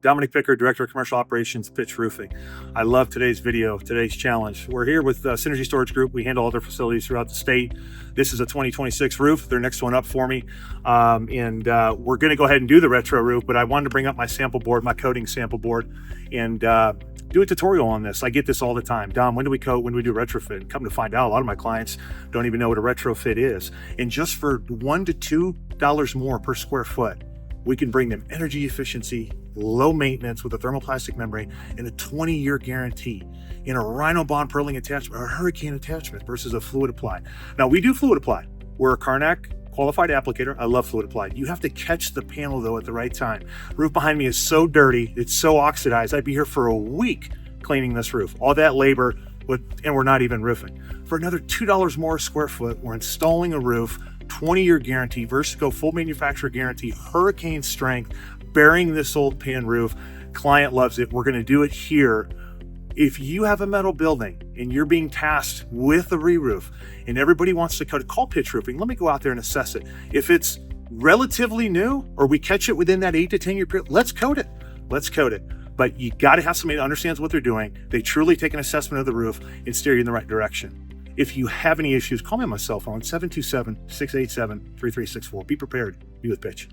Dominic Pickard, Director of Commercial Operations, Pitch Roofing. I love today's video, today's challenge. We're here with Synergy Storage Group. We handle all their facilities throughout the state. This is a 2026 roof. They're next one up for me. We're going to go ahead and do the retro roof, but I wanted to bring up my sample board, my coating sample board, and do a tutorial on this. I get this all the time. Dom, when do we coat? When do we do retrofit? And come to find out, a lot of my clients don't even know what a retrofit is. And just for $1 to $2 more per square foot, we can bring them energy efficiency, low maintenance with a thermoplastic membrane, and a 20-year guarantee in a RhinoBond purling attachment or a hurricane attachment versus a fluid applied. Now, we do fluid applied. We're a Karnak qualified applicator. I love fluid applied. You have to catch the panel though at the right time. The roof behind me is so dirty, it's so oxidized. I'd be here for a week cleaning this roof. All that labor, and we're not even roofing. For another $2 more a square foot, we're installing a roof, 20-year guarantee, Vertigo full manufacturer guarantee, hurricane strength, bearing this old pan roof. Client loves it. We're going to do it here. If you have a metal building and you're being tasked with a re-roof and everybody wants to coat it, call Pitch Roofing. Let me go out there and assess it. If it's relatively new or we catch it within that 8 to 10 year period, let's coat it. Let's coat it. But you got to have somebody that understands what they're doing. They truly take an assessment of the roof and steer you in the right direction. If you have any issues, call me on my cell phone, 727-687-3364. Be prepared. Be with Pitch.